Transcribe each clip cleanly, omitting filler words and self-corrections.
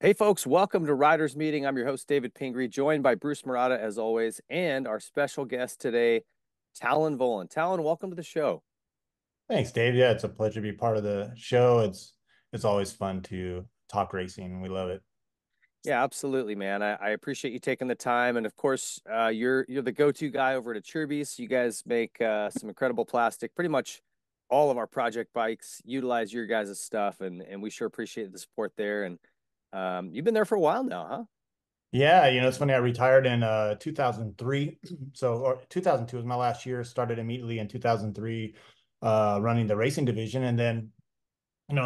Hey, folks, welcome to Riders Meeting. I'm your host, David Pingree, joined by Bruce Murata, as always, and our special guest today, Tallon Vohland. Tallon, welcome to the show. Thanks, Dave. Yeah, it's a pleasure to be part of the show. It's always fun to talk racing. We love it. Yeah, absolutely, man. I appreciate you taking the time, and of course, you're the go-to guy over at Chirby's. You guys make some incredible plastic. Pretty much all of our project bikes utilize your guys' stuff, and we sure appreciate the support there. And you've been there for a while now, huh? Yeah, it's funny. I retired in 2003. So, or 2002 was my last year. Started immediately in 2003, running the racing division, and then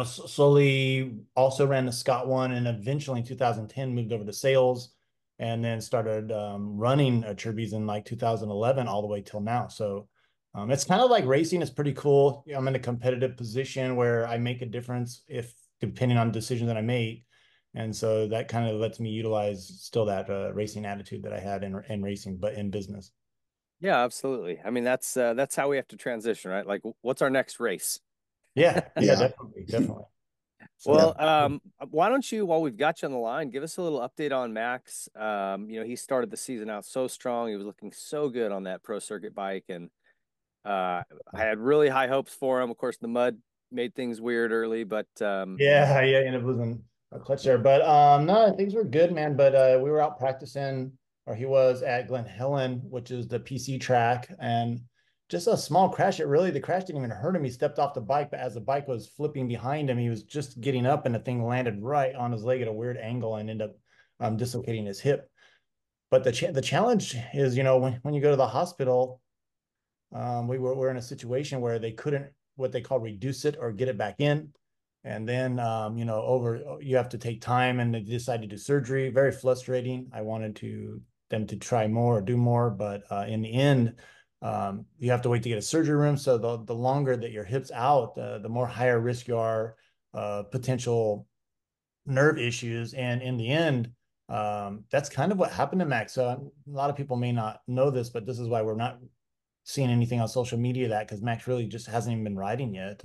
slowly also ran the Scott one, and eventually in 2010 moved over to sales, and then started running Chirby's in like 2011 all the way till now. So it's kind of like racing is pretty cool. I'm in a competitive position where I make a difference if depending on decisions that I make. And so that kind of lets me utilize still that racing attitude that I had in racing, but in business. Yeah, absolutely. I mean, that's how we have to transition, right? Like, what's our next race? Yeah, yeah, Yeah. definitely, definitely. Well, Yep. why don't you, while we've got you on the line, give us a little update on Max. He started the season out so strong. He was looking so good on that pro circuit bike, and I had really high hopes for him. Of course, the mud made things weird early, but Yeah, yeah, ended up losing a clutch there. But no, things were good, man. But we were out practicing, or he was at Glen Helen, which is the PC track, and just a small crash. The crash didn't even hurt him. He stepped off the bike, but as the bike was flipping behind him, he was just getting up, and the thing landed right on his leg at a weird angle and ended up dislocating his hip. But the challenge is, when you go to the hospital, we're in a situation where they couldn't what they call reduce it or get it back in, and then over you have to take time, and they decide to do surgery. Very frustrating. I wanted to them to try more or do more, but in the end, you have to wait to get a surgery room. So the longer that your hips out, the more higher risk you are potential nerve issues. And in the end, that's kind of what happened to Max. So a lot of people may not know this, but this is why we're not seeing anything on social media that because Max really just hasn't even been riding yet.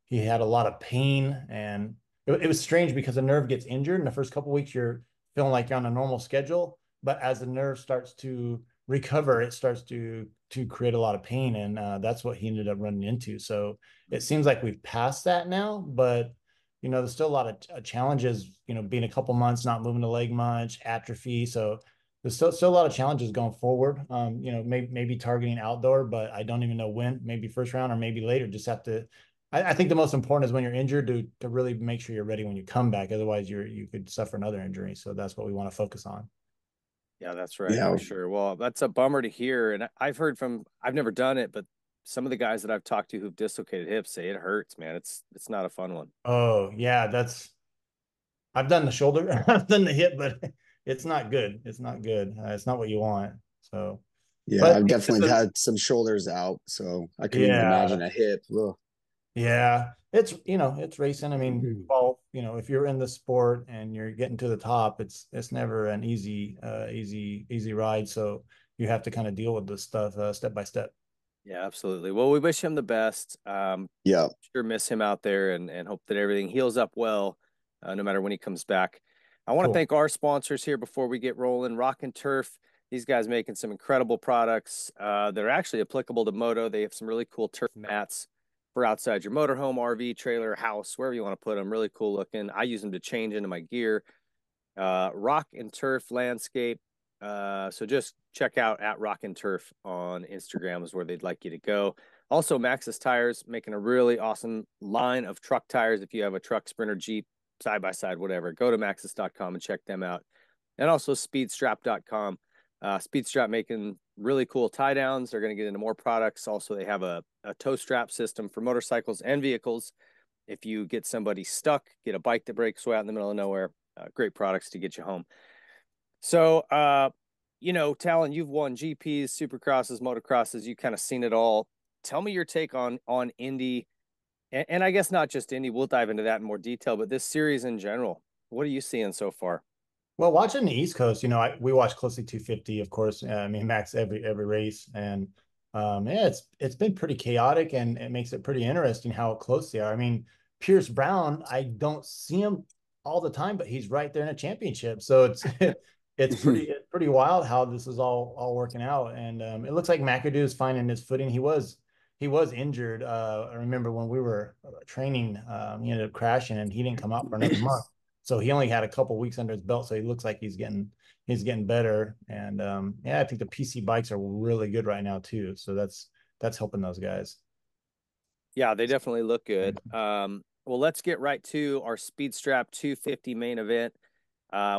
He had a lot of pain, and it was strange because the nerve gets injured in the first couple of weeks. You're feeling like you're on a normal schedule, but as the nerve starts to recover, it starts to create a lot of pain, and that's what he ended up running into. So it seems like we've passed that now, but there's still a lot of challenges. Being a couple months not moving the leg much, atrophy. So there's still a lot of challenges going forward. Maybe targeting outdoor, but I don't even know when. Maybe first round or maybe later. Just have to. I think the most important is when you're injured to really make sure you're ready when you come back. Otherwise, you could suffer another injury. So that's what we want to focus on. yeah, that's right Yeah. for sure. Well, that's a bummer to hear, and I've never done it, but some of the guys that I've talked to who've dislocated hips say it hurts, man. It's not a fun one. Oh yeah, that's. I've done the shoulder, I've done the hip, but it's not good. It's not good. It's not what you want. So, Yeah. but I've It's definitely a had some shoulders out, so I couldn't even imagine yeah, a hip. Ugh. yeah, it's racing. I mean, well, if you're in the sport and you're getting to the top, it's never an easy ride. So you have to kind of deal with this stuff step by step. Yeah, absolutely. Well, we wish him the best. Yeah. Sure miss him out there and hope that everything heals up well, no matter when he comes back. I want to Cool. thank our sponsors here before we get rolling. Rock and Turf. These guys making some incredible products that are actually applicable to moto. They have some really cool turf mats for outside your motorhome, RV, trailer, house, wherever you want to put them. Really cool looking. I use them to change into my gear. Rock and Turf Landscape. So just check out at Rock and Turf on Instagram is where they'd like you to go. Also, Maxxis Tires making a really awesome line of truck tires. If you have a truck, Sprinter, Jeep, side by side, whatever, go to maxxis.com and check them out. And also speedstrap.com. Speedstrap making really cool tie downs. They're going to get into more products. Also, they have a tow strap system for motorcycles and vehicles. If you get somebody stuck, get a bike that breaks way out in the middle of nowhere, great products to get you home. So, Talon, you've won GPs, supercrosses, motocrosses. You kind of seen it all. Tell me your take on Indy, and I guess not just Indy. We'll dive into that in more detail, but this series in general. What are you seeing so far? Well, watching the East Coast, we watch closely 250, of course. I mean, Max every race, and yeah, it's been pretty chaotic, and it makes it pretty interesting how close they are. I mean, Pierce Brown, I don't see him. all the time, but he's right there in a championship. So it's pretty wild how this is all working out. And it looks like McAdoo is finding his footing. He was injured. I remember when we were training, he ended up crashing and he didn't come out for another month. So he only had a couple weeks under his belt. So he looks like he's getting better. And yeah, I think the PC bikes are really good right now too. So that's helping those guys. Yeah, they definitely look good. Well, let's get right to our Speed Strap 250 main event,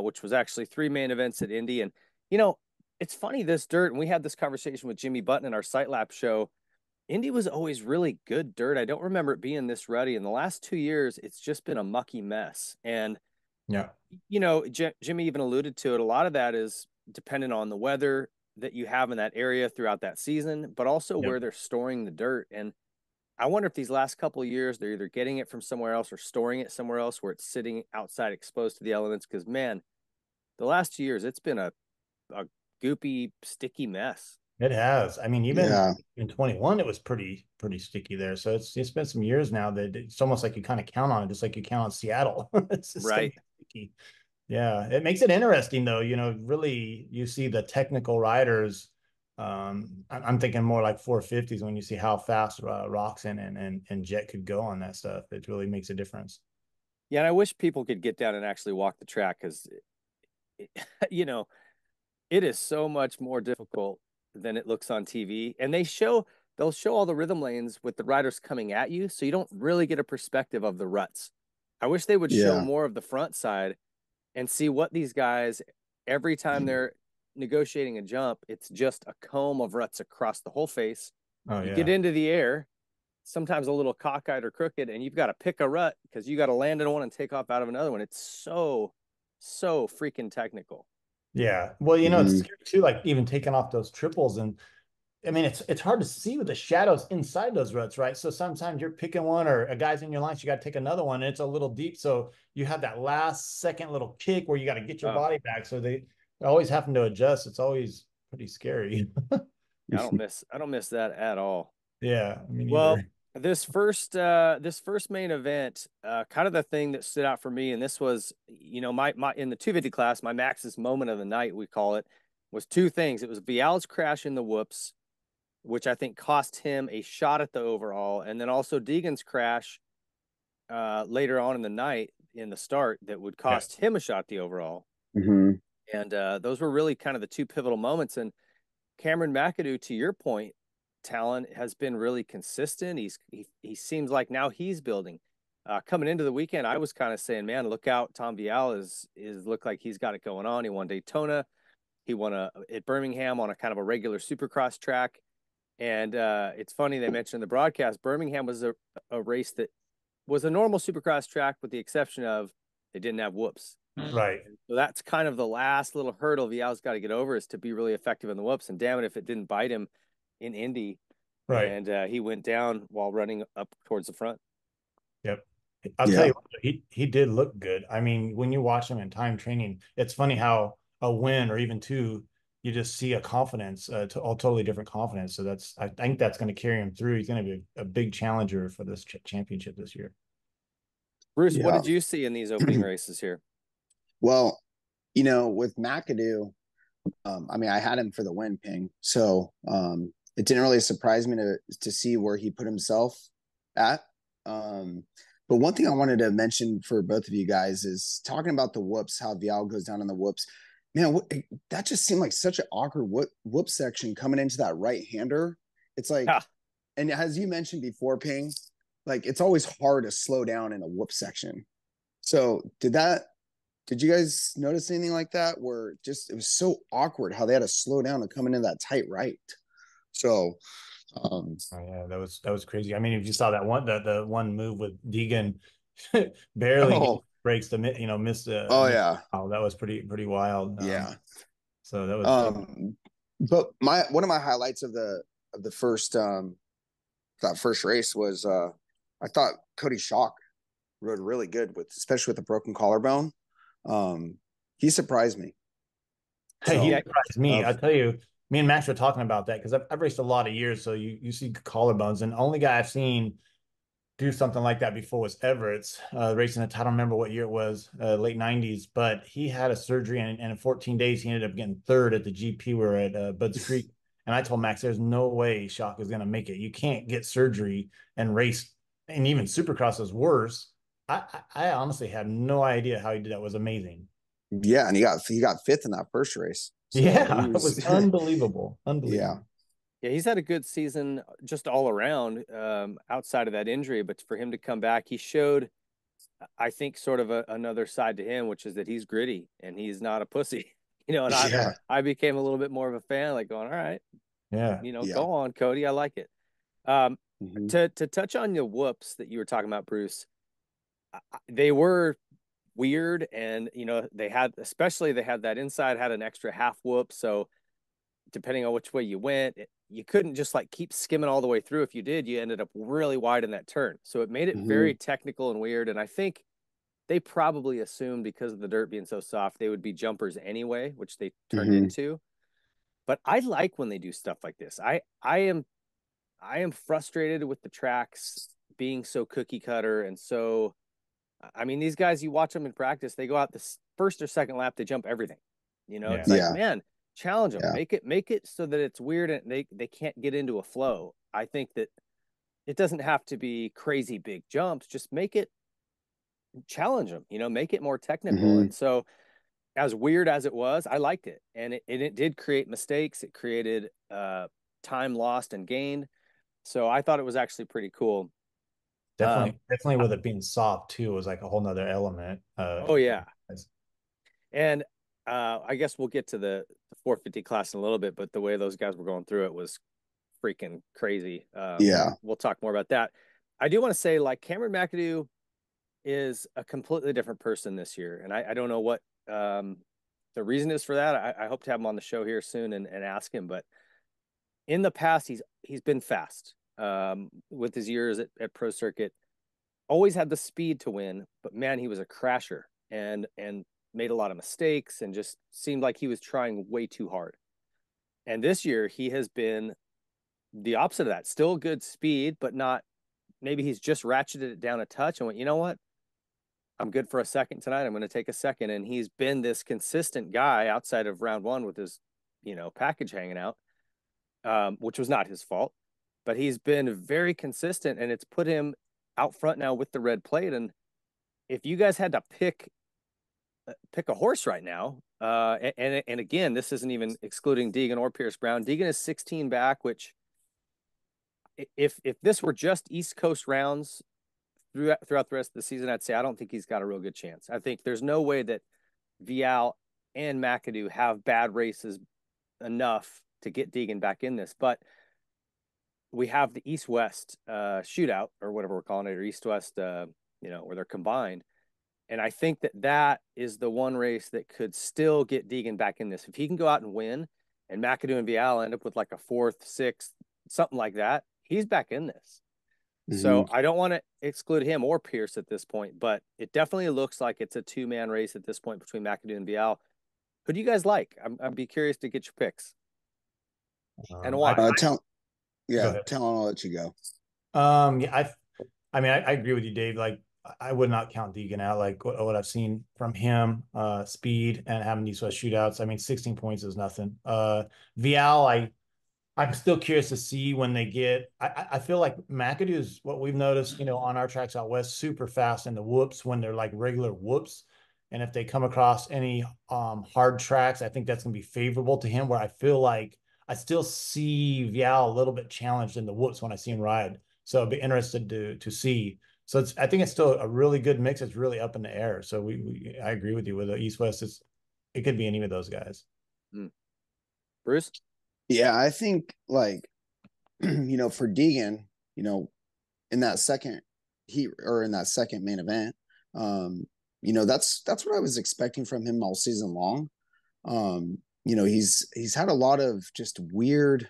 which was actually 3 main events at Indy. And, you know, it's funny, this dirt, and we had this conversation with Jimmy Button in our Sight Lap show. Indy was always really good dirt. I don't remember it being this ruddy. In the last 2 years, it's just been a mucky mess. And, Yeah. you know, Jimmy even alluded to it. A lot of that is dependent on the weather that you have in that area throughout that season, but also Yep. where they're storing the dirt. And I wonder if these last couple of years they're either getting it from somewhere else or storing it somewhere else where it's sitting outside exposed to the elements. Because man, the last 2 years it's been a goopy, sticky mess. It has. I mean, even Yeah. in 21, it was pretty sticky there. So it's been some years now that it's almost like you kind of count on it, just like you count on Seattle. It's just gonna Right. be sticky. Yeah, it makes it interesting though. Really you see the technical riders. I'm thinking more like 450s when you see how fast Roczen and Jett could go on that stuff. It really makes a difference. Yeah, and I wish people could get down and actually walk the track because, you know, it is so much more difficult than it looks on TV. And they'll show all the rhythm lanes with the riders coming at you, so you don't really get a perspective of the ruts. I wish they would show Yeah. more of the front side and see what these guys, every time they're negotiating a jump, it's just a comb of ruts across the whole face. Oh You get yeah. into the air, sometimes a little cockeyed or crooked, and you've got to pick a rut because you got to land in one and take off out of another one. It's so freaking technical. Yeah. Well, it's Hmm. scary too, like even taking off those triples. And I mean, it's hard to see with the shadows inside those ruts, right? So sometimes you're picking one or a guy's in your line, so you got to take another one, and it's a little deep. So you have that last second little kick where you got to get your Oh, body back. So they always having to adjust. It's always pretty scary. yeah, I don't miss that at all. Yeah, me Well, neither. this first main event, kind of the thing that stood out for me, and this was, my in the 250 class, my Max's moment of the night, we call it, was two things. It was Vial's crash in the whoops, which I think cost him a shot at the overall, and then also Deegan's crash later on in the night in the start that would Yeah. cost him a shot at the overall. Hmm. And those were really kind of the two pivotal moments. And Cameron McAdoo, to your point, Tallon has been really consistent. He seems like now he's building. Coming into the weekend, I was kind of saying, man, look out. Tom Vial is look like he's got it going on. He won Daytona. He won at Birmingham on a kind of a regular supercross track. And it's funny they mentioned in the broadcast, Birmingham was a race that was a normal supercross track with the exception of they didn't have whoops. Right. So that's kind of the last little hurdle Vial's got to get over is to be really effective in the whoops. And damn it, if it didn't bite him in Indy, Right. and he went down while running up towards the front. Yep. I'll tell Yeah. you what, he did look good. I mean, when you watch him in time training, it's funny how a win or even two, you just see a confidence, a totally different confidence. So I think that's going to carry him through. He's going to be a big challenger for this championship this year. Bruce, what Yeah. did you see in these opening races here? Well, with McAdoo, I mean, I had him for the win, Ping. So it didn't really surprise me to see where he put himself at. But one thing I wanted to mention for both of you guys is talking about the whoops, how Vial goes down on the whoops. Man, that just seemed like such an awkward whoop section coming into that right-hander. It's like, Yeah. and as you mentioned before, Ping, like it's always hard to slow down in a whoop section. So did you guys notice anything like that where it was so awkward how they had to slow down to come into that tight right? So, Oh yeah, that was crazy. I mean, if you saw that one, the one move with Deegan barely oh, breaks missed oh yeah, oh, that was pretty wild. yeah. So that was But one of my highlights of the first that first race was I thought Cody Schock rode really good especially with the broken collarbone. He surprised me. Hey, he So, Yeah. surprised me. uh, I tell you, me and Max were talking about that because I've raced a lot of years. So you see collarbones, and the only guy I've seen do something like that before was Everett's racing I don't remember what year it was, late 90s, but he had a surgery and in 14 days he ended up getting third at the GP. We were at Budds Creek, and I told Max, there's no way Shock is going to make it. You can't get surgery and race, and even Supercross is worse. I honestly had no idea how he did that. It was amazing. Yeah, and he got fifth in that first race. So Yeah, he it was was unbelievable. yeah. Unbelievable. Yeah, he's had a good season just all around, outside of that injury. But for him to come back, he showed, I think, sort of another side to him, which is that he's gritty and he's not a pussy. And Yeah. I became a little bit more of a fan, like going, all right, Yeah. Yeah. go on, Cody. I like it. Um, Mm-hmm. to touch on the whoops that you were talking about, Bruce, they were weird, and they had that inside had an extra half whoop, so depending on which way you went, you couldn't just like keep skimming all the way through. If you did, you ended up really wide in that turn, so it made it Mm-hmm. very technical and weird. And I think they probably assumed, because of the dirt being so soft, they would be jumpers anyway, which they turned Mm-hmm. into. But I like when they do stuff like this. I am frustrated with the tracks being so cookie cutter. And so, I mean, these guys, you watch them in practice, they go out the first or second lap, they jump everything. Yeah. It's like, Yeah. man, challenge them, Yeah. make it so that it's weird and they can't get into a flow. I think that it doesn't have to be crazy big jumps, just make it, challenge them, make it more technical. Mm-hmm. And so, as weird as it was, I liked it. And it did create mistakes. It created time lost and gained. So I thought it was actually pretty cool. Um, Definitely with it being soft too was like a whole nother element. oh yeah. And I guess we'll get to the 450 class in a little bit, but the way those guys were going through it was freaking crazy. Yeah. We'll talk more about that. I do want to say, like, Cameron McAdoo is a completely different person this year. And I don't know what the reason is for that. I hope to have him on the show here soon and ask him. But in the past, he's been fast, with his years at Pro Circuit. Always had the speed to win, but man, he was a crasher and made a lot of mistakes and just seemed like he was trying way too hard. And this year, he has been the opposite of that. Still good speed, but not. Maybe he's just ratcheted it down a touch and went, you know what? I'm good for a second tonight. I'm going to take a second. And he's been this consistent guy outside of round one with his, package hanging out, which was not his fault. But he's been very consistent, and it's put him out front now with the red plate. And if you guys had to pick a horse right now, and again, this isn't even excluding Deegan or Pierce Brown. Deegan is 16 back, which if this were just East Coast rounds throughout the rest of the season, I'd say I don't think he's got a real good chance. I think there's no way that Vial and McAdoo have bad races enough to get Deegan back in this. But we have the East-West shootout, or whatever we're calling it, or East-West, where they're combined. And I think that is the one race that could still get Deegan back in this. If he can go out and win, and McAdoo and Vial end up with like a fourth, sixth, something like that, he's back in this. Mm-hmm. So I don't want to exclude him or Pierce at this point, but it definitely looks like it's a two-man race at this point between McAdoo and Vial. Who do you guys like? I'd be curious to get your picks. And why? Tell Go I'll let you go. Yeah, I mean, I agree with you, Dave. Like, I would not count Deegan out. Like what I've seen from him, speed and having these shootouts. I mean, 16 points is nothing. Vial, I'm still curious to see when they get. I feel like McAdoo is what we've noticed, on our tracks out west, super fast in the whoops when they're like regular whoops. And if they come across any hard tracks, I think that's going to be favorable to him. Where I feel like I still see Vial a little bit challenged in the whoops when I see him ride. So I'd be interested to see. So I think it's still a really good mix. It's really up in the air. So I agree with you with the East West. It could be any of those guys. Bruce? Yeah, I think like for Deegan, in that second heat or in that second main event, that's what I was expecting from him all season long. He's had a lot of just weird.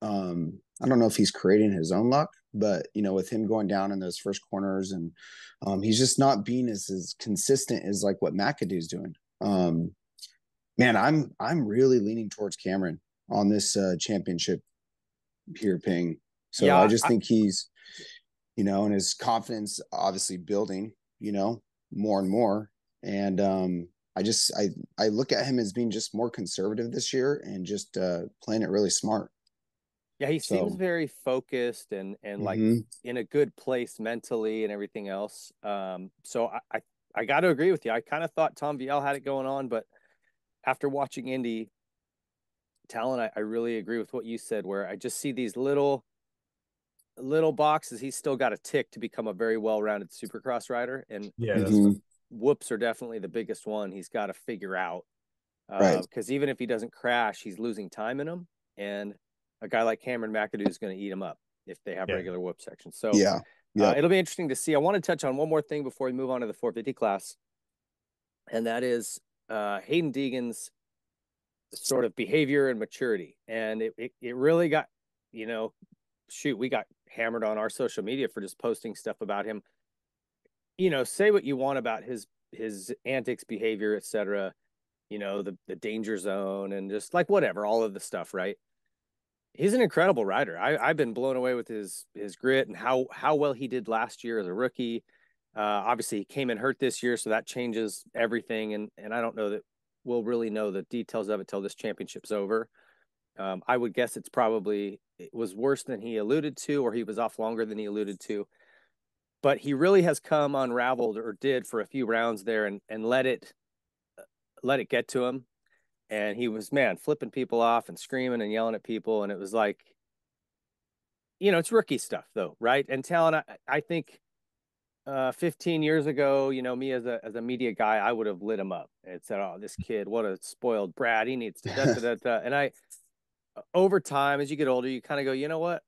I don't know if he's creating his own luck, but with him going down in those first corners, and he's just not being as consistent as like what McAdoo's doing. Man, I'm really leaning towards Cameron on this championship here, Ping. So yeah, I just think he's and his confidence obviously building, more and more. And I look at him as being just more conservative this year and just playing it really smart. Yeah, he seems very focused and like in a good place mentally and everything else. So I got to agree with you. I kind of thought Tom Viel had it going on, but after watching Indy, Tallon, I really agree with what you said, where I just see these little boxes. He's still got a tick to become a very well-rounded supercross rider. And whoops are definitely the biggest one he's got to figure out. Right. Because even if he doesn't crash, he's losing time in them. And a guy like Cameron McAdoo is going to eat him up if they have regular whoop sections. So it'll be interesting to see. I want to touch on one more thing before we move on to the 450 class. And that is Hayden Deegan's sort of behavior and maturity. And it really got, we got hammered on our social media for just posting stuff about him. Say what you want about his antics, behavior, etc. The danger zone and just like whatever, all of the stuff, right? He's an incredible rider. I've been blown away with his grit and how well he did last year as a rookie. Obviously, he came in hurt this year, so that changes everything. And I don't know that we'll really know the details of it till this championship's over. I would guess it was worse than he alluded to, or he was off longer than he alluded to. But he really has come unraveled, or did for a few rounds there, and let it get to him. And he was, flipping people off and screaming and yelling at people. And it was like, it's rookie stuff though, right? And Tallon, I think 15 years ago, me as a media guy, I would have lit him up and said, oh, this kid, what a spoiled brat. He needs to da. And over time, as you get older, you kind of go, you know what?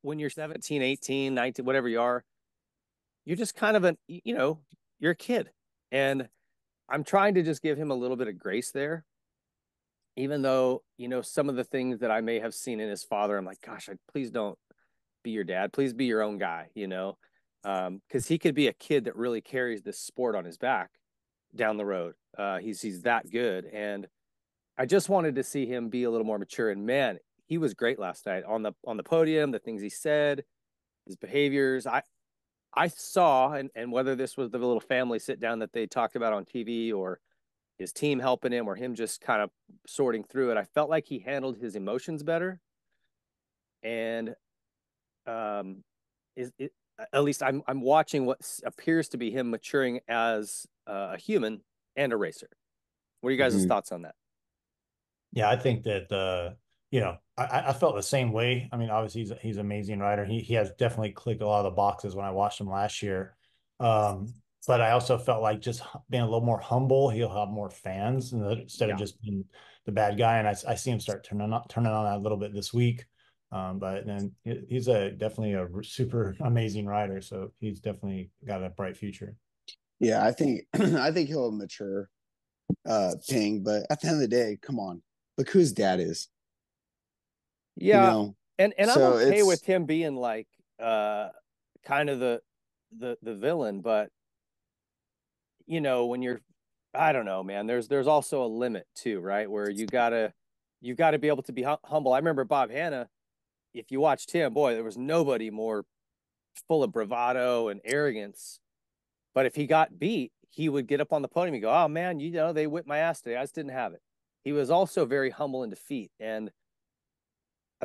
When you're 17, 18, 19, whatever you are, you're just kind of you're a kid. And I'm trying to just give him a little bit of grace there. Even though, some of the things that I may have seen in his father, I'm like, gosh, please don't be your dad. Please be your own guy, because he could be a kid that really carries this sport on his back down the road. He's that good. And I just wanted to see him be a little more mature. And man, he was great last night on the podium, the things he said, his behaviors. I saw, and whether this was the little family sit down that they talked about on TV or his team helping him or him just kind of sorting through it, I felt like he handled his emotions better. And at least I'm watching what appears to be him maturing as a human and a racer. What are you guys' thoughts on that? Yeah, I think that I felt the same way. I mean, obviously he's an amazing rider. He has definitely clicked a lot of the boxes when I watched him last year. But I also felt like just being a little more humble, he'll have more fans instead of just being the bad guy. And I see him start turning on that a little bit this week. But then he's definitely a super amazing rider. So he's definitely got a bright future. Yeah, I think he'll mature, Ping. But at the end of the day, come on, look who his dad is. Yeah, and I'm okay with him being like kind of the villain, but when you're, I don't know, man, there's also a limit too, right? Where you gotta be able to be humble. I remember Bob Hanna. If you watched him, boy, there was nobody more full of bravado and arrogance. But if he got beat, he would get up on the podium and go, "Oh man, they whipped my ass today. I just didn't have it." He was also very humble in defeat, and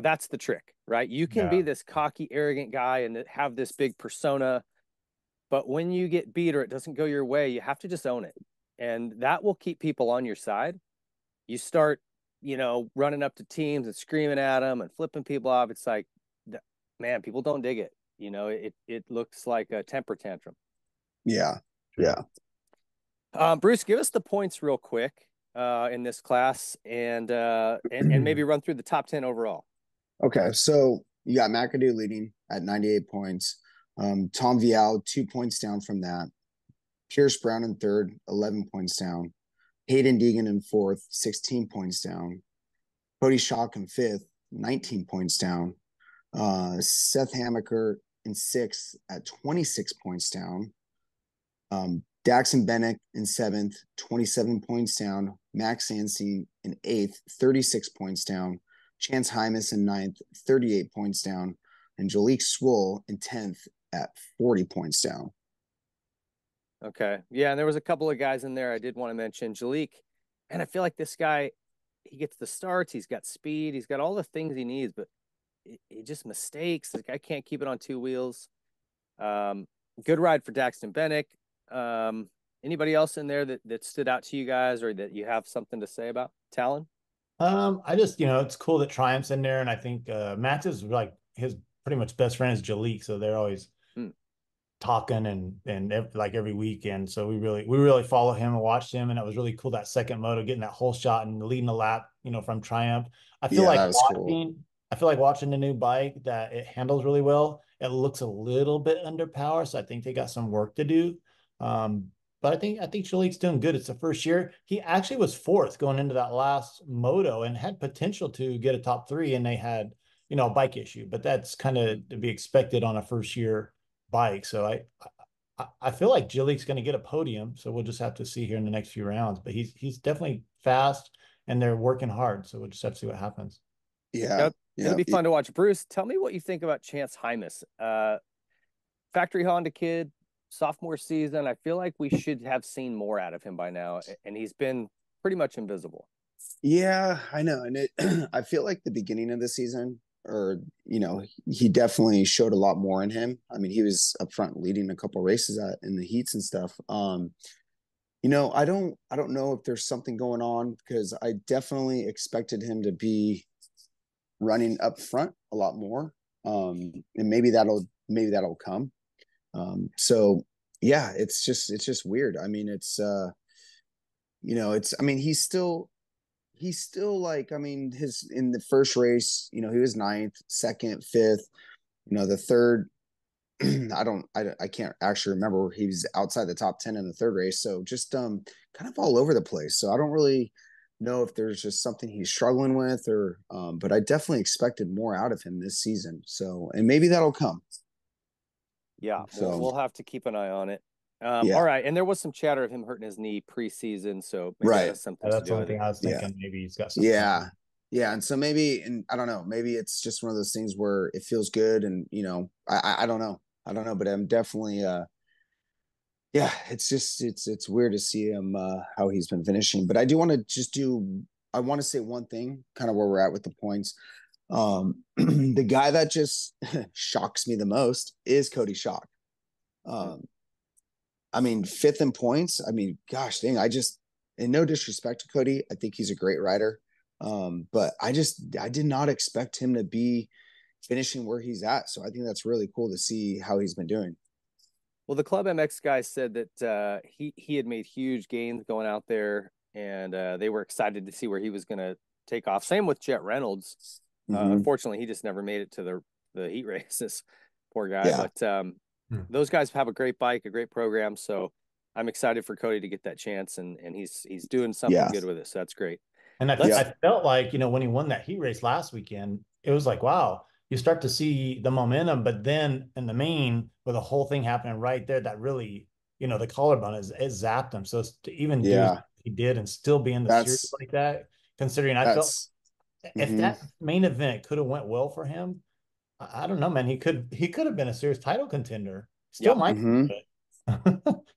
that's the trick, right? You can be this cocky, arrogant guy and have this big persona, but when you get beat or it doesn't go your way, you have to just own it. And that will keep people on your side. You start, running up to teams and screaming at them and flipping people off. It's like, man, people don't dig it. It looks like a temper tantrum. Yeah. Bruce, give us the points real quick in this class and maybe run through the top 10 overall. Okay, so you got McAdoo leading at 98 points. Tom Viel, 2 points down from that. Pierce Brown in third, 11 points down. Hayden Deegan in fourth, 16 points down. Cody Schock in fifth, 19 points down. Seth Hamaker in sixth at 26 points down. Daxon Bennick in seventh, 27 points down. Max Sansey in eighth, 36 points down. Chance Hymas in ninth, 38 points down. And Jalik Swoll in 10th at 40 points down. Okay. Yeah, and there was a couple of guys in there I did want to mention. Jalik, and I feel like this guy, he gets the starts, he's got speed, he's got all the things he needs, but he just mistakes. The guy can't keep it on two wheels. Good ride for Daxton Bennick. Anybody else in there that stood out to you guys or that you have something to say about? Tallon? I just, it's cool that Triumph's in there, and I think Matt's is like his pretty much best friend is Jalik, so they're always talking and like every weekend. So we really follow him and watched him, and it was really cool that second moto, getting that whole shot and leading the lap, from Triumph. I feel like that was watching cool. I feel like watching the new bike that it handles really well. It looks a little bit under power, so I think they got some work to do. But I think Shalik's doing good. It's the first year. He actually was fourth going into that last moto and had potential to get a top three, and they had, a bike issue. But that's kind of to be expected on a first year bike. So I feel like Jillik's going to get a podium. So we'll just have to see here in the next few rounds. But he's definitely fast, and they're working hard. So we'll just have to see what happens. Yeah. It'll be fun to watch. Bruce, tell me what you think about Chance Hymas. Factory Honda kid, sophomore season. I feel like we should have seen more out of him by now, and he's been pretty much invisible. Yeah, I know. And I feel like the beginning of the season, or, he definitely showed a lot more in him. I mean, he was up front leading a couple races in the heats and stuff. I don't know if there's something going on, because I definitely expected him to be running up front a lot more. And maybe that'll come. So yeah, it's just weird. I mean, he's still like, I mean, in the first race, he was ninth, second, fifth, the third, I can't actually remember. He was outside the top 10 in the third race. So just, kind of all over the place. So I don't really know if there's just something he's struggling with but I definitely expected more out of him this season. So, and maybe that'll come. Yeah, So we'll have to keep an eye on it. yeah. All right, and there was some chatter of him hurting his knee preseason, so maybe that Right. has something to That's do the only with thing it. I was thinking. Maybe he's got something. Yeah. Yeah. And so maybe, and I don't know, maybe it's just one of those things where it feels good. And, I don't know. I don't know, but I'm definitely, yeah, it's weird to see him, how he's been finishing, but I do want to I want to say one thing, kind of where we're at with the points. The guy that just shocks me the most is Cody Schock. I mean, fifth in points. I mean, gosh dang, and no disrespect to Cody, I think he's a great rider. But I did not expect him to be finishing where he's at. So I think that's really cool to see how he's been doing. Well, the Club MX guy said that he had made huge gains going out there, and they were excited to see where he was going to take off. Same with Jett Reynolds. Unfortunately, he just never made it to the heat races. Poor guy. Yeah. But those guys have a great bike, a great program. So I'm excited for Cody to get that chance, and he's doing something good with it. So that's great. And I felt like, when he won that heat race last weekend, it was like, wow, you start to see the momentum, but then in the main, with the whole thing happening right there, that really, the collarbone it zapped him. So to even do what he did and still be in the series like that, considering I felt if that main event could have went well for him, I don't know, man, he could have been a serious title contender. Still might.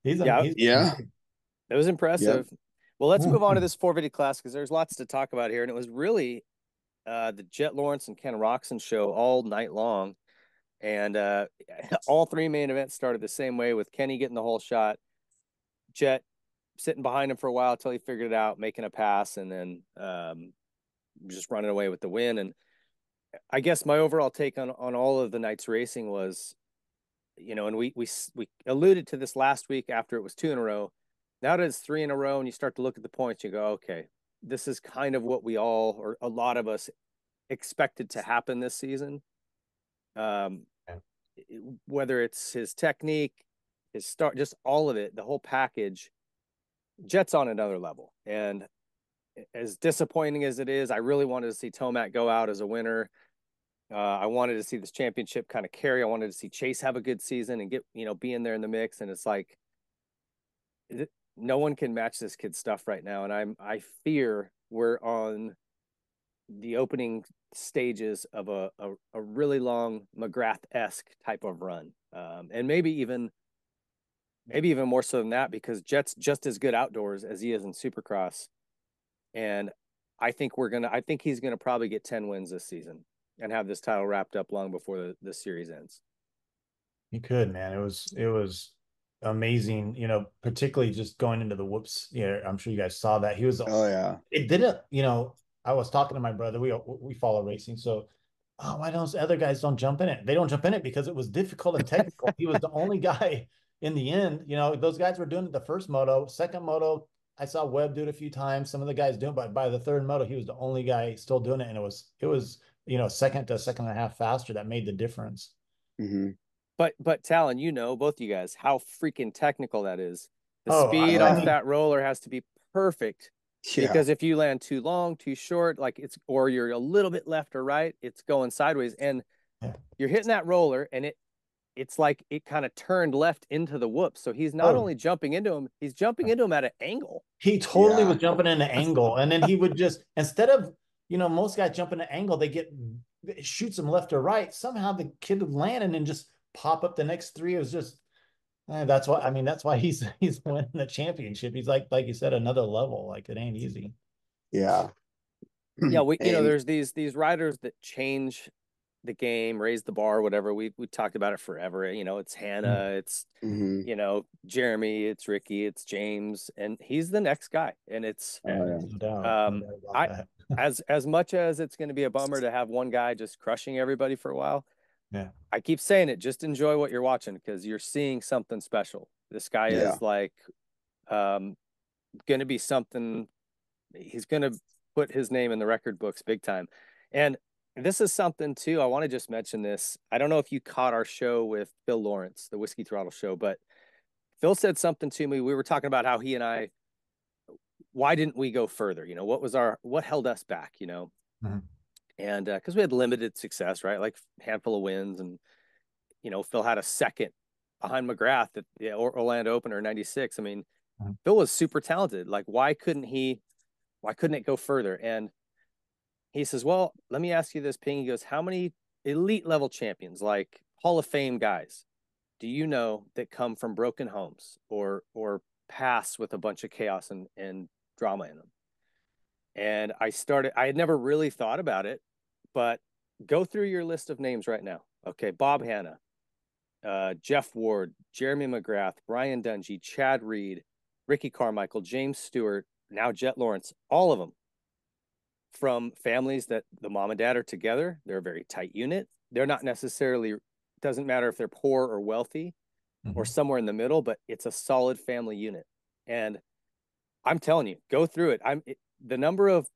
He's It was impressive. Yep. Well, let's move on to this 450 class, because there's lots to talk about here. And it was really the Jett Lawrence and Ken Roczen show all night long. And all three main events started the same way, with Kenny getting the whole shot, Jett sitting behind him for a while until he figured it out, making a pass, and then just running away with the win. And I guess my overall take on all of the night's racing was, and we alluded to this last week after it was 2 in a row. Now that it's 3 in a row, and you start to look at the points, you go, okay, this is kind of what we all, or a lot of us, expected to happen this season. Whether it's his technique, his start, just all of it, the whole package, Jett's on another level. And as disappointing as it is, I really wanted to see Tomac go out as a winner. I wanted to see this championship kind of carry. I wanted to see Chase have a good season and get, be in there in the mix. And it's like, no one can match this kid's stuff right now. And I fear we're on the opening stages of a really long McGrath-esque type of run. And maybe even more so than that, because Jett's just as good outdoors as he is in Supercross. And I think he's gonna probably get 10 wins this season and have this title wrapped up long before the series ends. He could, man. It was amazing, particularly just going into the whoops. Yeah, I'm sure you guys saw that. Oh yeah. It didn't, I was talking to my brother. We follow racing, so why don't other guys don't jump in it? They don't jump in it because it was difficult and technical. He was the only guy in the end. Those guys were doing it the first moto, second moto. I saw Webb do it a few times. Some of the guys doing, but by the third moto, he was the only guy still doing it, and it was second to a second and a half faster that made the difference. Mm-hmm. But Talon, both you guys, how freaking technical that is. The Oh, speed off that roller has to be perfect. Yeah. Because if you land too long, too short, or you're a little bit left or right, it's going sideways, and you're hitting that roller, and it's like it kind of turned left into the whoops. So he's not only jumping into him, he's jumping into him at an angle. He totally was jumping in an angle, and then he would just, instead of, most guys jump in an angle, it shoots them left or right. Somehow the kid would land and then just pop up the next three. It was just that's why he's winning the championship. He's like you said, another level. Like, it ain't easy. Yeah. Yeah, there's these riders that change the game, raise the bar, whatever. We talked about it forever. It's Hannah, it's Jeremy, it's Ricky, it's James, and he's the next guy. And it's no doubt. as much as it's going to be a bummer to have one guy just crushing everybody for a while. Yeah. I keep saying it, just enjoy what you're watching, because you're seeing something special. This guy is like going to be something. He's going to put his name in the record books big time. And this is something too. I want to just mention this. I don't know if you caught our show with Phil Lawrence, the Whiskey Throttle show, but Phil said something to me. We were talking about how he and I, why didn't we go further? What held us back, Mm-hmm. And because we had limited success, right? Like a handful of wins. And, Phil had a second behind McGrath at the Orlando Opener 96. I mean, Phil was super talented. Like, why couldn't it go further? And he says, well, let me ask you this, Ping. He goes, how many elite level champions, like Hall of Fame guys, do you know that come from broken homes or pass with a bunch of chaos and drama in them? And I had never really thought about it, but go through your list of names right now. Okay. Bob Hanna, Jeff Ward, Jeremy McGrath, Brian Dungy, Chad Reed, Ricky Carmichael, James Stewart, now Jett Lawrence, all of them from families that the mom and dad are together. They're a very tight unit. They're not necessarily, doesn't matter if they're poor or wealthy or somewhere in the middle, but it's a solid family unit. And I'm telling you, go through it. The number of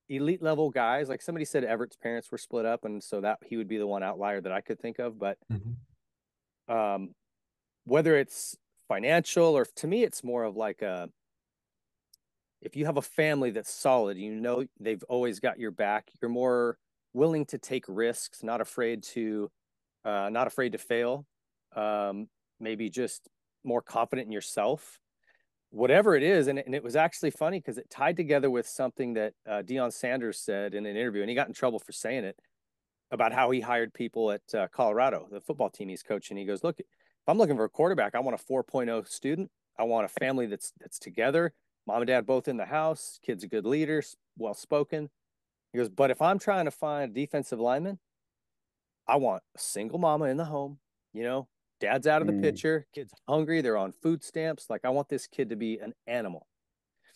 elite level guys, like somebody said Everett's parents were split up, and so that he would be the one outlier that I could think of. But whether it's financial, or to me, it's more of like if you have a family that's solid, they've always got your back. You're more willing to take risks, not afraid to fail. Maybe just more confident in yourself, whatever it is. And it was actually funny because it tied together with something that Deion Sanders said in an interview, and he got in trouble for saying it, about how he hired people at Colorado, the football team he's coaching. He goes, look, if I'm looking for a quarterback, I want a 4.0 student. I want a family that's together. Mom and dad both in the house. Kid's a good leader, well-spoken. He goes, but if I'm trying to find a defensive lineman, I want a single mama in the home. Dad's out of the picture. Kid's hungry. They're on food stamps. Like, I want this kid to be an animal.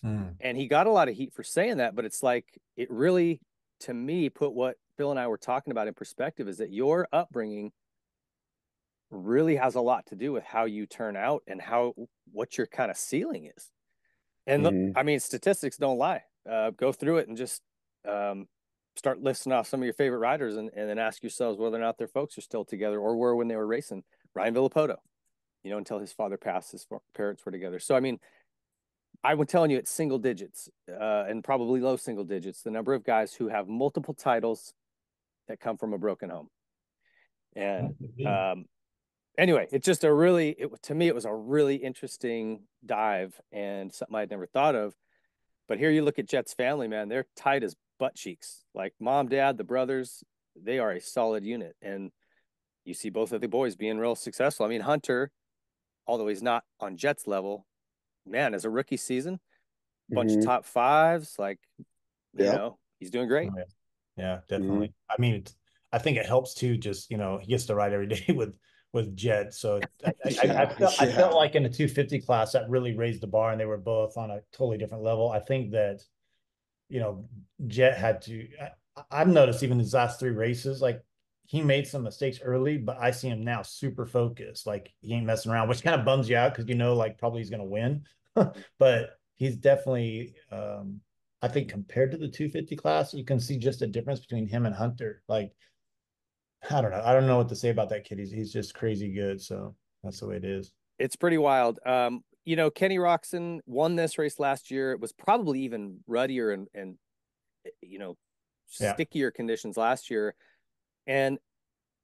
And he got a lot of heat for saying that, but it's like, it really, to me, put what Phil and I were talking about in perspective, is that your upbringing really has a lot to do with how you turn out and what your kind of ceiling is. And statistics don't lie. Go through it and just start listing off some of your favorite riders, and then ask yourselves whether or not their folks are still together or were when they were racing. Ryan Villapoto, until his father passed, his parents were together. So, I'm telling you, it's single digits and probably low single digits, the number of guys who have multiple titles that come from a broken home. And anyway, it's just to me, it was a really interesting dive and something I'd never thought of. But here you look at Jett's family, man, they're tight as butt cheeks. Like, mom, dad, the brothers, they are a solid unit. And you see both of the boys being real successful. I mean, Hunter, although he's not on Jett's level, man, as a rookie season, bunch of Mm-hmm. top fives, like, Yep. he's doing great. Oh, yeah. Yeah, Mm-hmm. definitely. I mean, I think it helps too. Just he gets to ride every day with Jett. So Yeah. I felt Yeah. like in the 250 class that really raised the bar, and they were both on a totally different level. I think that you know Jett had to. I've noticed even his last three races, like he made some mistakes early, but I see him now super focused. Like he ain't messing around, which kind of bums you out because like probably he's gonna win, but he's definitely. I think compared to the 250 class, you can see just a difference between him and Hunter. Like, I don't know. I don't know what to say about that kid. He's just crazy good. So that's the way it is. It's pretty wild. Kenny Roczen won this race last year. It was probably even ruddier and you know, Yeah. stickier conditions last year. And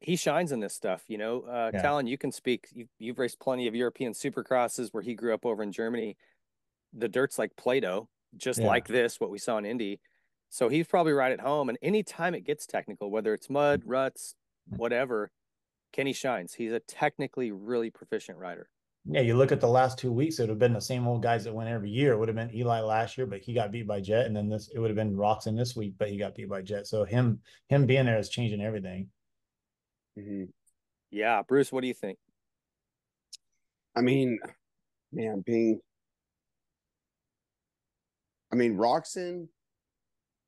he shines in this stuff. Yeah. Tallon, you can speak. You've raced plenty of European supercrosses where he grew up over in Germany. The dirt's like Play-Doh, just Yeah. like this, what we saw in Indy. So he's probably right at home. And anytime it gets technical, whether it's mud, ruts, whatever, Kenny shines. He's a technically really proficient rider. Yeah. You look at the last 2 weeks, it would have been the same old guys that win every year. It would have been Eli last year, but he got beat by Jett. And then it would have been Roczen this week, but he got beat by Jett. So him being there is changing everything. Mm-hmm. Yeah, Bruce, what do you think? I mean, man, Roczen,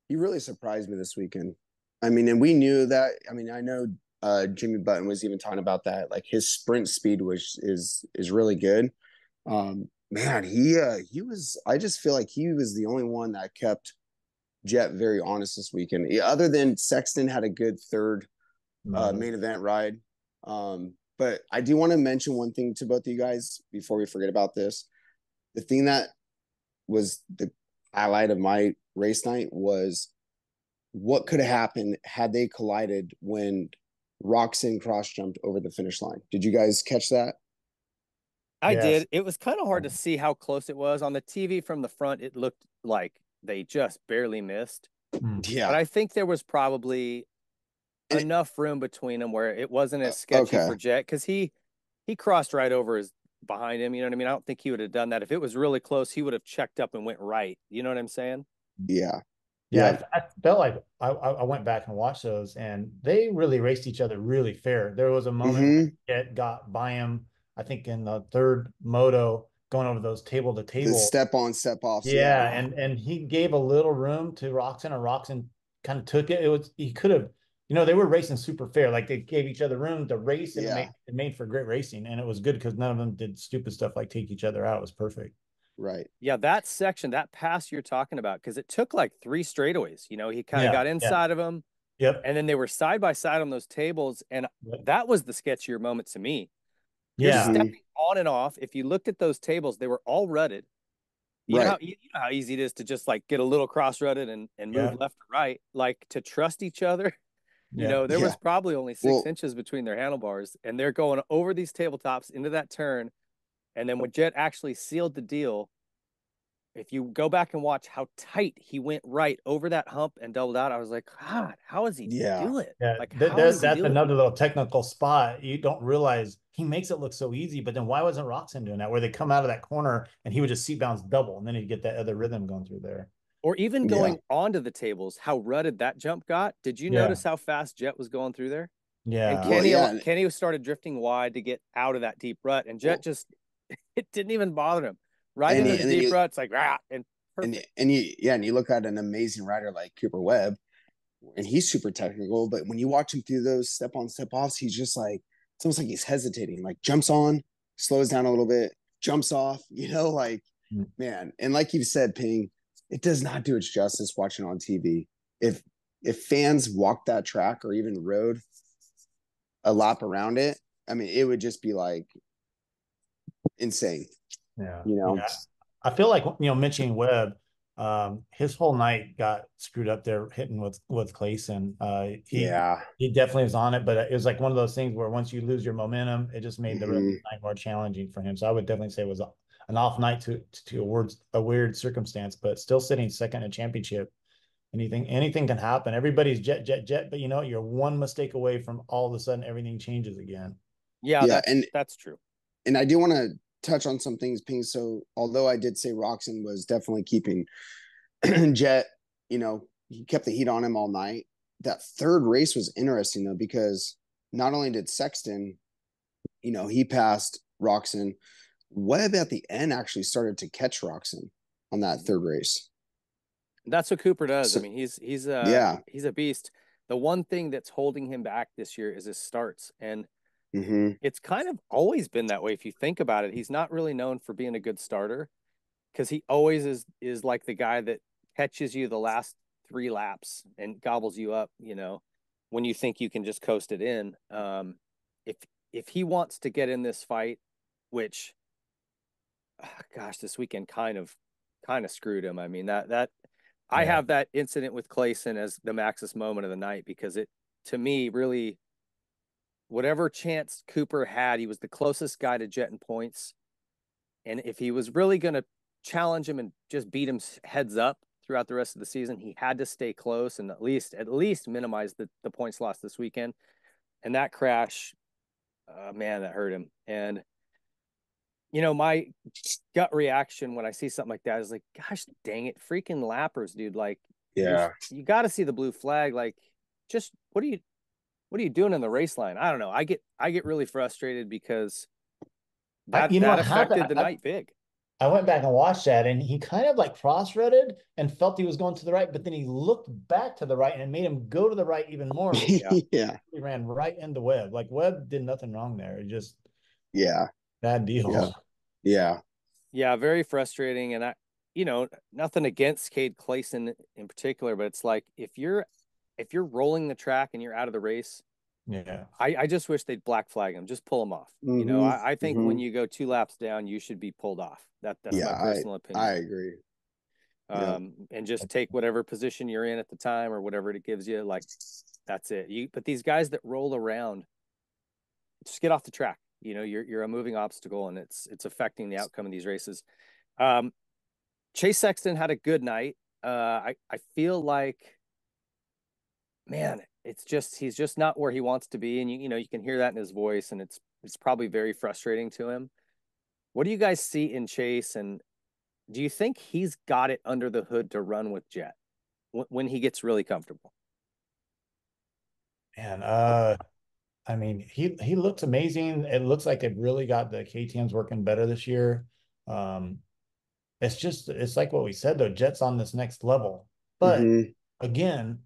he really surprised me this weekend. I mean, and we knew that. I mean, I know Jimmy Button was even talking about that. Like his sprint speed is really good. Man, he was. I just feel like he was the only one that kept Jett very honest this weekend. Other than Sexton had a good third No. main event ride. But I do want to mention one thing to both of you guys before we forget about this. The thing that was the highlight of my race night was what could have happened had they collided when Roczen cross jumped over the finish line. Did you guys catch that? I Yes. did. It was kind of hard to see how close it was. On the TV from the front, it looked like they just barely missed. Yeah. But I think there was probably And enough room between them where it wasn't as sketchy okay. for Jett because he crossed right over his behind him. You know what I mean? I don't think he would have done that. If it was really close, he would have checked up and went right. You know what I'm saying? Yeah. Yeah, Yep. I felt like I went back and watched those, and they really raced each other really fair. There was a moment when Mm-hmm. it got by him, I think in the third moto, going over those table to The table. step on, step offs. Yeah, Yeah. and he gave a little room to Roczen, and Roczen kind of took it. It was he could have, they were racing super fair. Like they gave each other room to race, and Yeah. it made for great racing, and it was good because none of them did stupid stuff like take each other out. It was perfect. Right. Yeah, that section, that pass you're talking about, because it took like three straightaways. He kind of Yeah, got yeah, inside of him, yep, and then they were side by side on those tables, and yep. that was the sketchier moment to me. You're Yeah, Mm-hmm. stepping on and off. If you looked at those tables, they were all rutted. Right. You know how easy it is to just like get a little cross rutted and move yeah, left or right, like to trust each other. yeah, There Yeah. was probably only six Well, inches between their handlebars, and they're going over these tabletops into that turn. And then when Jett actually sealed the deal, if you go back and watch how tight he went right over that hump and doubled out, I was like, God, how does he yeah. do it? yeah. Like, how does he That's do it? another little technical spot. You don't realize he makes it look so easy, but then why wasn't Roczen doing that? Where they come out of that corner and he would just seat bounce double, and then he'd get that other rhythm going through there. Or even Yeah. going onto the tables, how rutted that jump got. Did you Yeah, notice how fast Jett was going through there? And yeah, Well, yeah. Kenny started drifting wide to get out of that deep rut, and Jett Well, just it didn't even bother him. Right and into you, the and then deep you rut, it's like and and perfect. and you yeah, and you look at an amazing rider like Cooper Webb, and he's super technical, but when you watch him through those step on, step offs, he's just like it's almost like he's hesitating, like jumps on, slows down a little bit, jumps off, like man. And like you said, Ping, it does not do its justice watching on TV. If fans walked that track or even rode a lap around it, I mean, it would just be like insane, yeah, you know? yeah. I feel like mentioning Webb, his whole night got screwed up there hitting with Clayson. Yeah. He definitely was on it, but it was like one of those things where once you lose your momentum, it just made the rest of Mm-hmm. the night more challenging for him. So I would definitely say it was an off night to a weird circumstance, but still sitting second in a championship. Anything can happen. Everybody's jet, but you know, you're one mistake away from all of a sudden everything changes again. Yeah, Yeah, that's true. and I do want to touch on some things, Ping. So although I did say Roczen was definitely keeping Jett, you know, he kept the heat on him all night. That third race was interesting though, because not only did Sexton, you know, he passed Roczen, Webb at the end actually started to catch Roczen on that third race. That's what Cooper does. So, I mean, he's yeah. he's a beast. The one thing that's holding him back this year is his starts, and it's kind of always been that way. If you think about it, he's not really known for being a good starter because he always is like the guy that catches you the last 3 laps and gobbles you up. You know, when you think you can just coast it in. If if he wants to get in this fight, which, gosh, this weekend kind of screwed him. I mean that I have that incident with Clayson as the Maxis moment of the night because it, to me, really, whatever chance Cooper had, he was the closest guy to Jett in points. And if he was really going to challenge him and just beat him heads up throughout the rest of the season, he had to stay close and at least minimize the points lost this weekend. And that crash, man, that hurt him. And you know, my gut reaction when I see something like that is like, gosh, dang it, freaking lappers, dude. Like, Yeah. you got to see the blue flag. Like, just what are you doing in the race line? I don't know. I get really frustrated because that affected the night big. I went back and watched that, and he kind of like cross-threaded and felt he was going to the right, but then he looked back to the right and it made him go to the right even more. Yeah. He ran right into Webb. Like Webb did nothing wrong there. It just Yeah. bad deal. Yeah. Yeah. Yeah, very frustrating. And nothing against Cade Clayson in particular, but it's like if you're rolling the track and you're out of the race, yeah, I just wish they'd black flag him, just pull him off. You know, I think when you go 2 laps down, you should be pulled off. That's my personal opinion. I agree. And just take whatever position you're in at the time or whatever it gives you. Like, that's it. But these guys that roll around, just get off the track. You know, you're a moving obstacle, and it's affecting the outcome of these races. Chase Sexton had a good night. I feel like, man, he's just not where he wants to be, and you can hear that in his voice, and it's probably very frustrating to him. What do you guys see in Chase, and do you think he's got it under the hood to run with Jett when he gets really comfortable? Man, I mean, he looks amazing. It looks like they've really got the KTM's working better this year. It's like what we said though, Jett's on this next level. But again,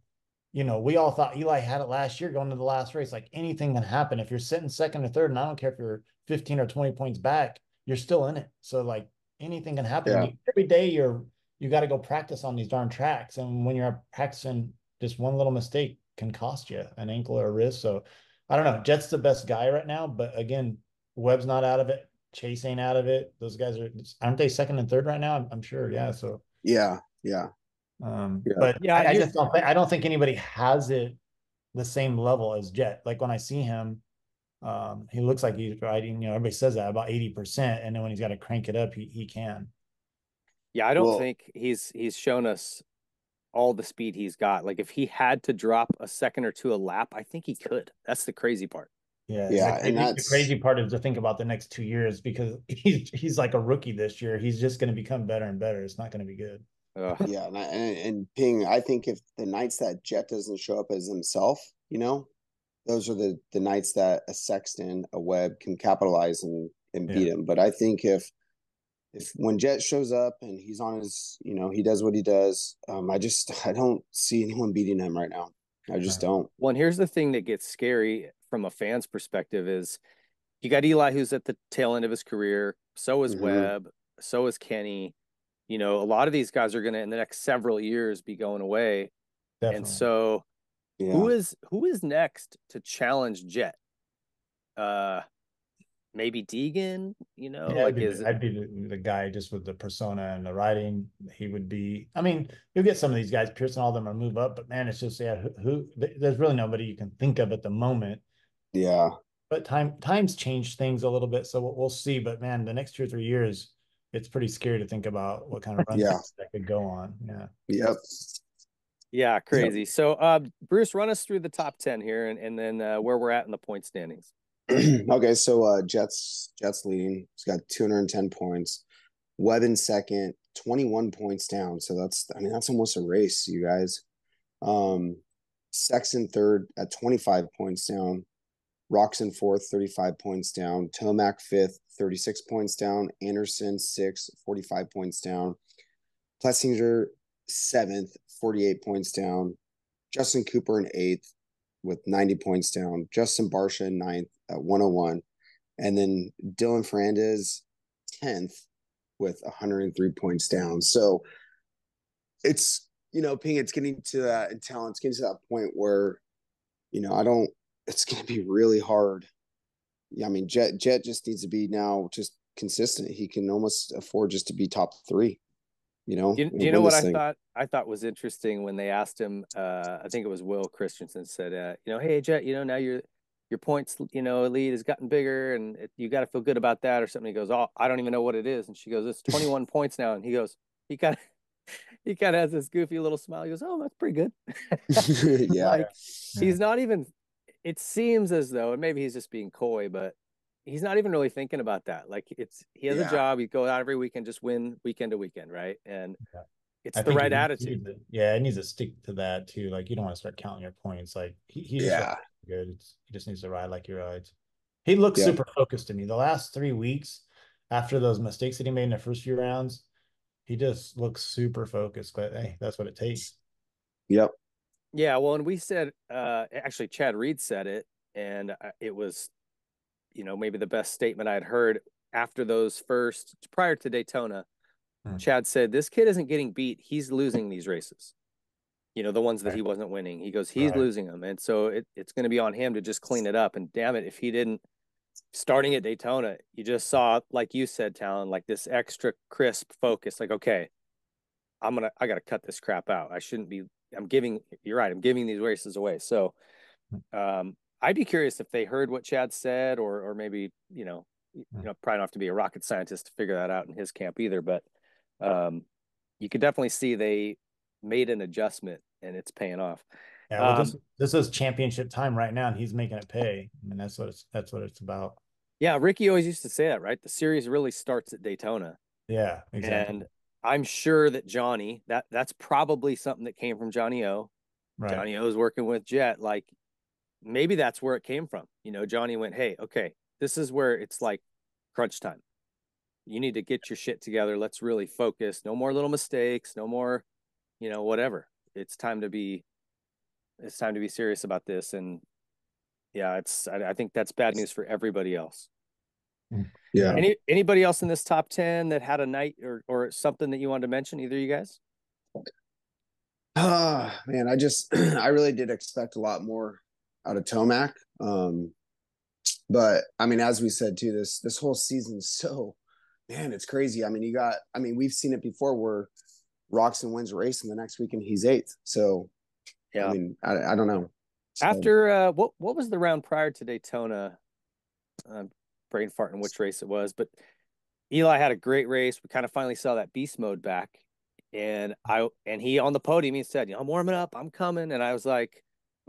you know, we all thought Eli had it last year going to the last race. Like anything can happen. If you're sitting second or third, and I don't care if you're 15 or 20 points back, you're still in it. So like anything can happen. Yeah. Every day you got to go practice on these darn tracks. And when you're practicing, just one little mistake can cost you an ankle or a wrist. So I don't know. Jett's the best guy right now, but again, Webb's not out of it. Chase ain't out of it. Those guys aren't they second and third right now? I'm sure. Yeah. So yeah. But yeah, I don't think anybody has it the same level as Jett. Like when I see him, he looks like he's riding, you know, everybody says that about 80%. And then when he's got to crank it up, he can. Yeah, I don't think he's shown us all the speed he's got. Like if he had to drop a second or two a lap, I think he could. That's the crazy part. Yeah. And the crazy part is to think about the next 2 years because he's like a rookie this year. He's just going to become better and better. It's not going to be good. Yeah, and Ping, I think if the nights that Jett doesn't show up as himself, you know, those are the nights that a Sexton, a Webb can capitalize and beat him. But I think if when Jett shows up and he's on his, you know, he does what he does, I don't see anyone beating him right now. I just don't. Well, and here's the thing that gets scary from a fan's perspective is you got Eli who's at the tail end of his career. So is Webb. So is Kenny. You know, a lot of these guys are going to, in the next several years, be going away. Definitely. And so who is next to challenge Jett? Maybe Deegan, you know, I'd be the guy just with the persona and the writing. He would be, I mean, you'll get some of these guys, Pearson, all of them will move up, but man, it's just, there's really nobody you can think of at the moment. Yeah. But times change things a little bit. So we'll see. But man, the next 2 or 3 years, it's pretty scary to think about what kind of run that could go on. Yeah. Yep. Yeah, Yep. crazy. So, Bruce, run us through the top 10 here and then where we're at in the point standings. Okay, so Jets leading. He's got 210 points. Webb in second, 21 points down. So that's almost a race, you guys. Sexton third at 25 points down. Roczen fourth, 35 points down. Tomac fifth, 36 points down. Anderson sixth, 45 points down. Plessinger seventh, 48 points down. Justin Cooper in eighth with 90 points down. Justin Barsha in ninth at 101. And then Dylan Ferrandez 10th with 103 points down. So it's, Ping, it's getting to that, and Talon, it's getting to that point where, it's going to be really hard. Yeah, I mean, Jett just needs to be now just consistent. He can almost afford just to be top three, Do you know what I thought? I thought was interesting when they asked him. I think it was Will Christensen said, hey Jett, now your points, lead has gotten bigger, and you got to feel good about that or something. He goes, oh, I don't even know what it is, and she goes, it's 21 points now, and he goes, he kind of he kind of has this goofy little smile. He goes, oh, that's pretty good. Yeah. Like he's not even. It seems as though, and maybe he's just being coy, but he's not even really thinking about that. Like he has a job. You go out every weekend, just win weekend to weekend, right? And it's I the think right attitude. it needs to stick to that too. Like you don't want to start counting your points. Like he just good. He just needs to ride like he rides. He looks super focused to me. The last 3 weeks after those mistakes that he made in the first few rounds, he just looks super focused. But hey, that's what it takes. Yep. Yeah, well, and we said, actually, Chad Reed said it, and it was, maybe the best statement I'd heard after those first, prior to Daytona. Chad said, this kid isn't getting beat. He's losing these races. The ones that he wasn't winning. He goes, he's losing them. And so it's going to be on him to just clean it up. And damn it, if he didn't, starting at Daytona, you just saw, like you said, Talon, like this extra crisp focus. Like, okay, I got to cut this crap out. I shouldn't be, you're right, I'm giving these races away. So I'd be curious if they heard what Chad said, or maybe, probably don't have to be a rocket scientist to figure that out in his camp either. But you could definitely see they made an adjustment and it's paying off. Yeah, well, this is championship time right now, and he's making it pay. I mean, that's what it's about. Yeah, Ricky always used to say that, right? The series really starts at Daytona. Yeah, exactly. And I'm sure that Johnny, that's probably something that came from Johnny O. Right. Johnny O's working with Jett. Like maybe that's where it came from. Johnny went, hey, okay, this is where it's like crunch time. You need to get your shit together. Let's really focus. No more little mistakes. No more, whatever. It's time to be serious about this. And yeah, I think that's bad news for everybody else. Yeah. Anybody else in this top 10 that had a night or something that you wanted to mention? Either of you guys? Man, I really did expect a lot more out of Tomac. But I mean, as we said too, this whole season is so, man, it's crazy. I mean, we've seen it before where Roczen wins a race and the next weekend he's eighth. So yeah, I mean, I don't know. So, after what was the round prior to Daytona? Brain farting which race it was, but Eli had a great race. We kind of finally saw that beast mode back, and he on the podium, he said, I'm warming up, I'm coming. And I was like,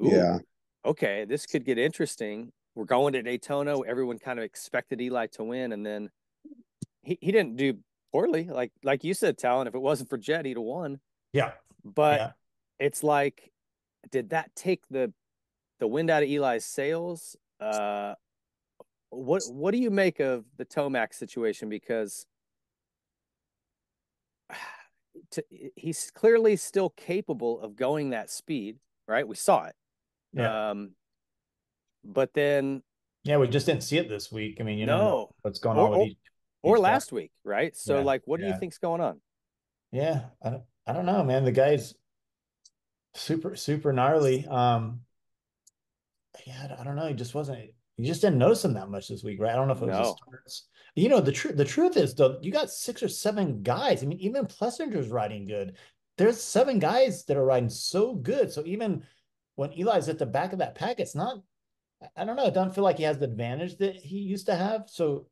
ooh, yeah, okay, this could get interesting. We're going to Daytona. Everyone kind of expected Eli to win, and then he didn't do poorly. Like you said, Talon, if it wasn't for Jett, he'd have won. Yeah. But it's like, did that take the wind out of Eli's sails? What do you make of the Tomac situation? Because he's clearly still capable of going that speed, right? We saw it. Yeah. But then, we just didn't see it this week. I mean, you don't know what's going on with or last week, right? So, what do you think's going on? Yeah, I don't know, man. The guy's super gnarly. I don't know. He just wasn't. You just didn't notice him that much this week, right? I don't know if it was his starts. The truth is, though, you got 6 or 7 guys. I mean, even Plessinger's riding good. There's 7 guys that are riding so good. So even when Eli's at the back of that pack, it's not, I don't know. It doesn't feel like he has the advantage that he used to have. So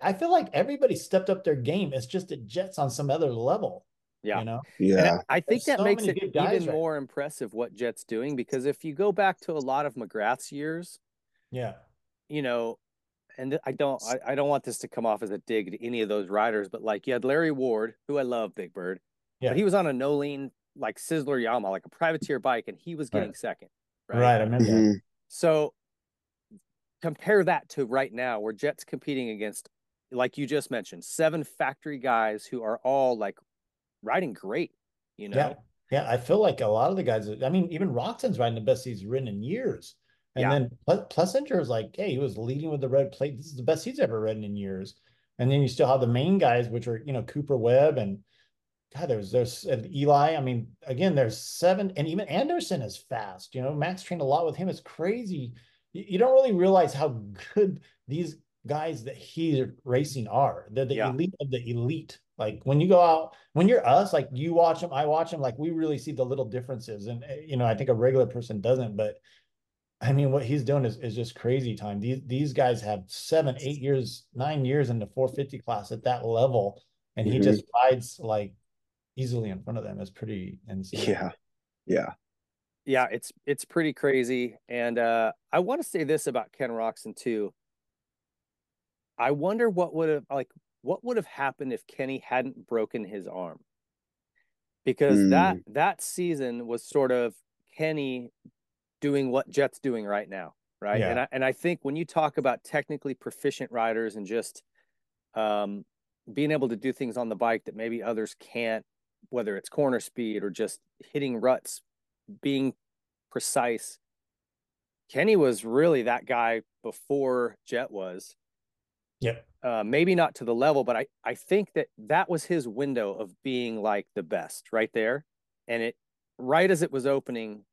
I feel like everybody stepped up their game. It's just that Jett's on some other level. Yeah. you know? And Yeah. I think There's that so makes many it good guys even right more impressive what Jett's doing, because if you go back to a lot of McGrath's years, Yeah. you know, and I don't want this to come off as a dig to any of those riders, but like you had Larry Ward, who I love, Big Bird, but Yeah. he was on a no lean like Sizzler Yamaha, like a privateer bike, and he was Right. getting second, right? Right. I remember that. Hmm. So compare that to right now, where Jett's competing against, like you just mentioned, 7 factory guys who are all like riding great, you Yeah. know? Yeah. I feel like a lot of the guys, I mean, even Roczen's riding the best he's ridden in years. And Yeah. then Plessinger is like, hey, he was leading with the red plate. This is the best he's ever ridden in years. And then you still have the main guys, which are, Cooper Webb and God, there's Eli. I mean, again, there's 7, and even Anderson is fast. Max trained a lot with him. It's crazy. You don't really realize how good these guys that he's racing are. They're the Yeah. elite of the elite. Like when you go out, when you're us, like you watch them, I watch them, like we really see the little differences. And I think a regular person doesn't, but I mean, what he's doing is just crazy time. These guys have 7, 8 years, 9 years in the 450 class at that level, and he Hmm. just rides like easily in front of them. Is pretty insane. Yeah. Yeah. Yeah, it's pretty crazy. And I want to say this about Ken Roczen too. I wonder what would have happened if Kenny hadn't broken his arm. Because that Mm. that season was sort of Kenny doing what Jett's doing right now, right? Yeah. And I think when you talk about technically proficient riders and just um, being able to do things on the bike that maybe others can't, whether it's corner speed or just hitting ruts, being precise. Kenny was really that guy before Jett was. Yep. Maybe not to the level, but I think that was his window of being like the best right there. And it, right as it was opening,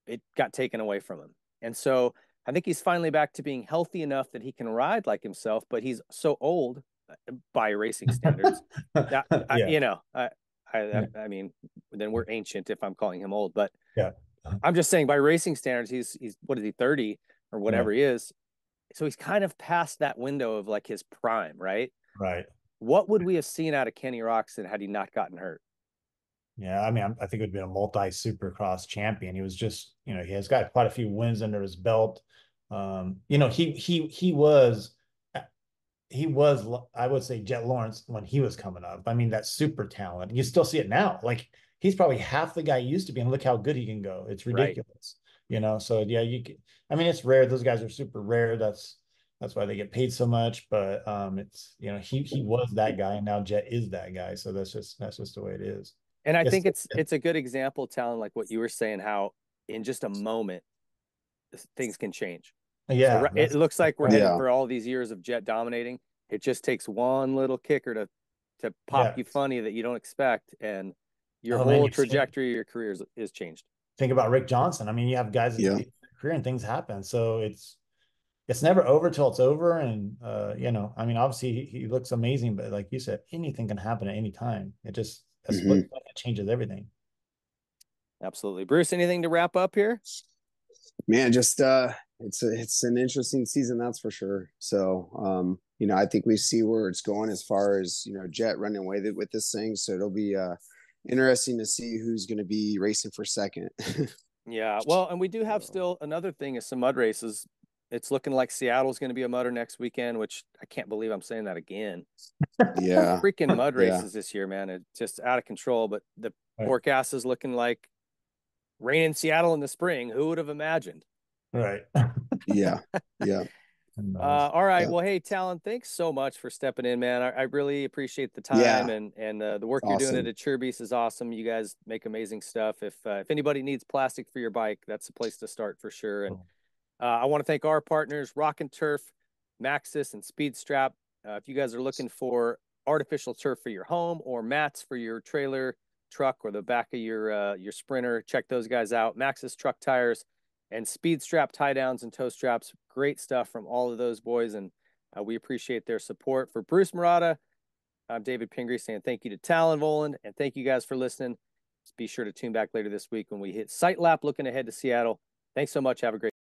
it got taken away from him. And so I think he's finally back to being healthy enough that he can ride like himself, but he's so old by racing standards that Yeah. I mean, then we're ancient if I'm calling him old, but Yeah. I'm just saying by racing standards, he's what is he, 30 or Yeah. whatever he is. So he's kind of past that window of like his prime, right? Right. What would we have seen out of Kenny Roczen had he not gotten hurt? Yeah. I mean, I think it would be a multi supercross champion. He was just, he has got quite a few wins under his belt. He was, I would say, Jett Lawrence when he was coming up. I mean, that's super talent. You still see it now. Like he's probably half the guy he used to be, and look how good he can go. It's Right. ridiculous. So yeah, I mean, it's rare. Those guys are super rare. That's why they get paid so much. But it's he was that guy, and now Jett is that guy. So that's just the way it is. And I Yes. think it's a good example, Talon, like what you were saying, how in just a moment things can change. So Yeah. it looks like we're headed Yeah. for all these years of Jett dominating. It just takes one little kicker to pop Yeah. you funny that you don't expect, and your Oh man, whole you've seen trajectory of your career is changed. think about Rick Johnson. I mean, you have guys at the Yeah. beginning of their career and things happen. So it's never over till it's over. And I mean, obviously he looks amazing, but like you said, anything can happen at any time. It just a split Hmm. second changes everything. Absolutely. Bruce, anything to wrap up here? Man, just it's an interesting season, that's for sure. So I think we see where it's going as far as Jett running away with this thing. So it'll be interesting to see who's going to be racing for second. Yeah. Well, and we do have still another thing is some mud races. It's looking like Seattle's going to be a mudder next weekend, which I can't believe I'm saying that again. Yeah. Freaking mud Yeah. races this year, man. It's just out of control. But the Right. forecast is looking like rain in Seattle in the spring. Who would have imagined? Right. Yeah. Yeah. All right. Yeah. Well, hey, Talon, thanks so much for stepping in, man. I really appreciate the time Yeah. and the work you're doing Awesome. at Cheerbeast is awesome. You guys make amazing stuff. If anybody needs plastic for your bike, that's the place to start for sure. And I want to thank our partners, Rock and Turf, Maxxis, and Speedstrap. If you guys are looking for artificial turf for your home or mats for your trailer, truck, or the back of your Sprinter, check those guys out. Maxxis truck tires and Speedstrap tie downs and toe straps. Great stuff from all of those boys, and we appreciate their support. For Bruce Murata, I'm David Pingree saying thank you to Tallon Vohland, and thank you guys for listening. Be sure to tune back later this week when we hit Sight Lap looking ahead to Seattle. Thanks so much. Have a great